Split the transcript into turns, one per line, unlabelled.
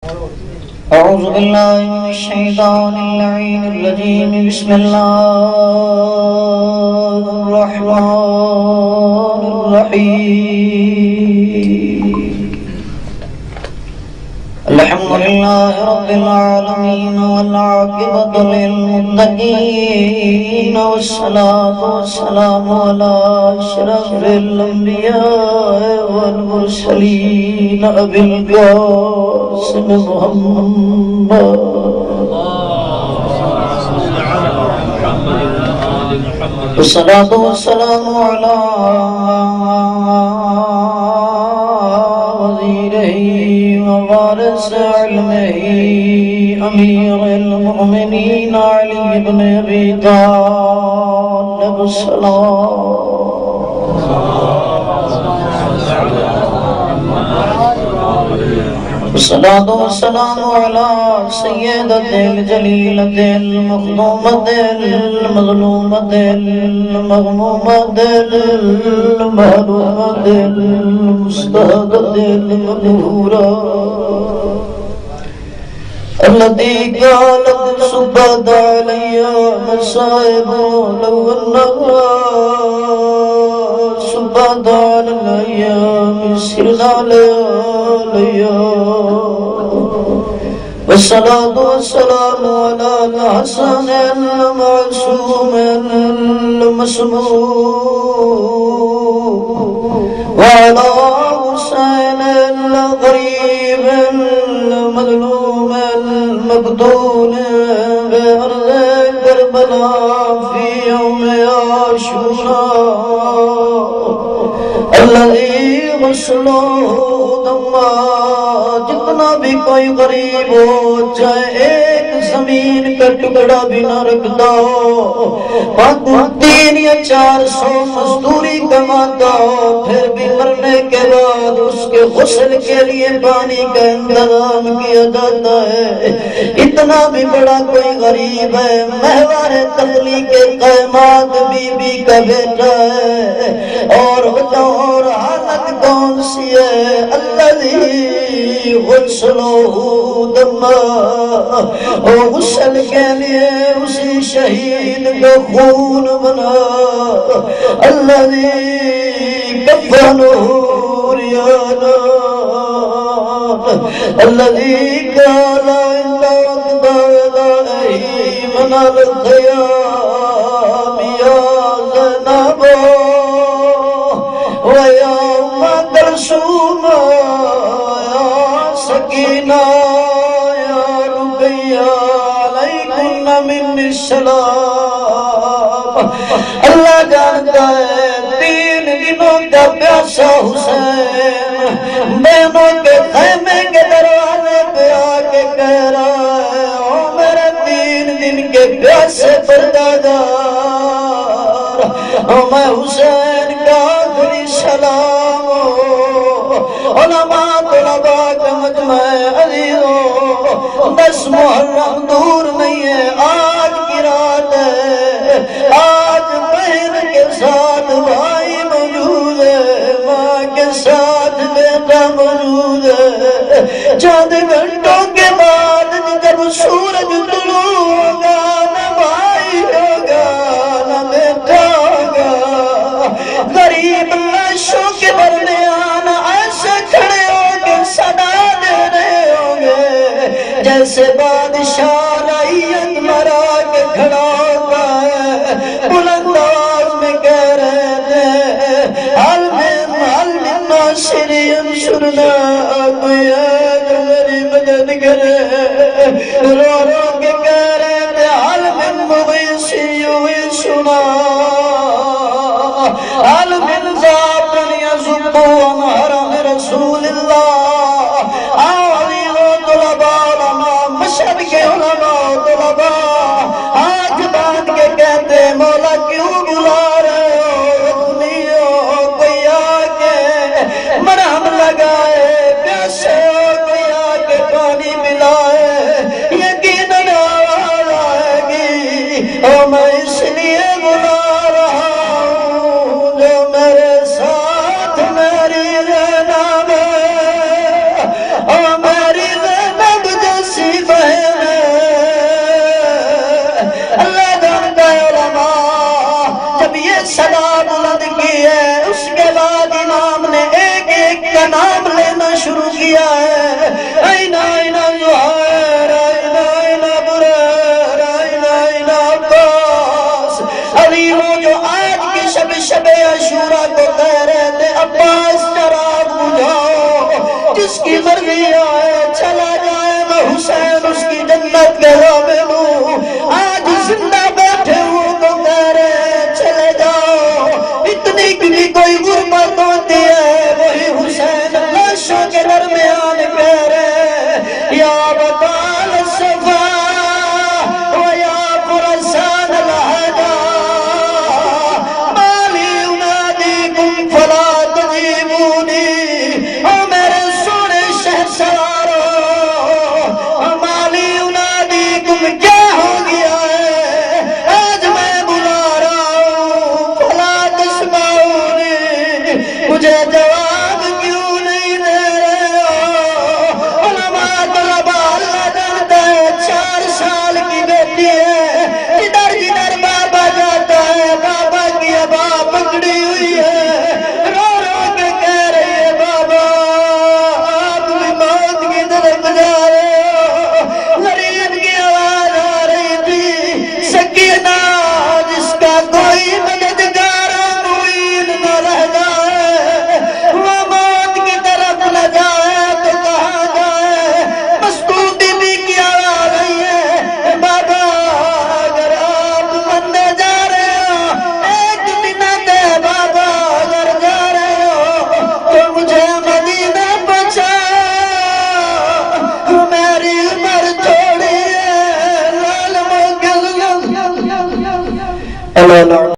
أعوذ بالله من الشيطان اللعين الرجيم بسم الله الرحمن الرحيم الحمد لله رب العالمين والعاقبة للمتقين والصلاة والسلام على أشرف الأنبياء والمرسلين أبي القاسم محمد والصلاة والسلام على وزيره ووارث علمه أمير المؤمنين علي بن أبي طالب السلام والصلاة والسلام على سيدة الجليلة المخدومة المظلومة المغمومة المهرومة المستهدة المدهورة التي قالت سبحت علي مصائب لو النهار سبحت على الأيام سرنا والصلاة والسلام على الحسن المعصوم المسموم وعلى حسين الغريب المظلوم المقتول بأرض كربلاء في يوم عاشوراء الذي غسله دما جتنا بھی کوئی غریب ہو چاہے ایک زمین کا ٹکڑا بھی نہ رکھتا ہو 3 یا 400 مزدوری کماتا ہو پھر بھی مرنے کے بعد اس کے غسل کے لیے پانی کا انتظام کیا جاتا ہے اتنا بھی بڑا کوئی غریب ہے محور تخلیق قیامت بی بی کا بیٹا ہے اور حالت کون سی ہے الذی غسلہ دما غسل کے لیے اسی شہید کا خون بنا الذی کفنہ ریانا الذی قال عند وقت ودائه من الخیام یا زنب ویوم درسوم سکینہ یا رقیہ علیکن من السلام اللہ جانتا ہے 3 دنوں کا پیاسا حسین بہنوں کے خیمے کے دروازے پہ آکے کہہ رہا ہے او میرے 3 دن کے پیاسے پردادار او میں حسین کا آخری سلام علماء طلباء کا مجمع عزیزوں 10 محرم دور نہیں ہے آج کی رات ہے آج بہن کے ساتھ بھائی موجود ہے ماں کے ساتھ بیٹا موجود ہے چند گھنٹوں کے بعد جب سورج طلوع ہوگا نہ بھائی ہوگا نہ بیٹا ہوگا غریب لاشوں کے درمیان ایسے کھڑے ہوگے صدا دے رہے ہونگے جیسے بادشاہ رعیت مرا کے کھڑا ہوتا ہے بلند آواز میں کہہ رہے تھے حل من ناصر انصرنا کوئی ہے جو میری مدد کرے رو رو کے کہہ رہے تھے حل من مغیث یغیثنا حل من ذات یزق عن حرم رسول اللہ مشہد کے علماء طلباء آج بات کے کہتے مولا کیوں بلا رہے ہو اپنی ہو کوئی آکے مرہم لگائے پیاسے ہو کوئی آکے پانی ملائے یقیناً آواز آئے گی اور میں اس لیے بلا رہا ہوں جو میرے ساتھ میری زینب ہے اور میری زینب صدا بلند کی ہے، اس کے بعد امام نے ایک ایک کا نام لینا شروع کیا ہے۔ N N Zaheer, N N Burair, N N Abbas. ابھی وہ جو آج کی شب عاشورہ کو کہہ رہے تھے عباس چراغ بجھاؤ، جس کی مرضی آئے چلا جائے، میں حسین اس کی جنت کے ضامن ہوں۔ آج زندہ بیٹھے ہوں تو کہہ رہے چلے جاؤ، اتنی بھی کوئی غربت ہوتی ہے وہی حسین لاشوں کے درمیان کہہ رہے یا بطال الصفا و یا فرسان الہدا مالی انادیکم فلا تجیبونی۔ او میرے سونے شہر سوارو، مالی انادیکم کیا ہو گیا ہے؟ آج میں بلا رہا ہوں، فلا تسمعونی، مجھے جواب کیوں نہیں دے رہے ہو؟ علماء طلبا اللہ جانتا ہے 4 سال کی بیٹی ہے، جدھر جدھر بابا جاتا ہے بابا کی ابا پکڑی ہوئی ہے، رو رو کے کہہ رہی ہے بابا آپ بھی موت کی طرف جا رہے ہو۔ غریب کی آواز آ رہی تھی سکینہ، جس کا کوئی مددگار معین نہ رہ جائے، وہ موت کی طرف نہ جائے تو کہاں جائے؟ مستور بی بی کی آواز آئی ہے بابا اگر آپ مرنے جا رہے ہو ایک دن دے بابا، اگر جا رہے ہو تو مجھے مدینہ پہنچا، میری عمر تھوڑی ہے، ظالموں کے ظلم۔ اللہ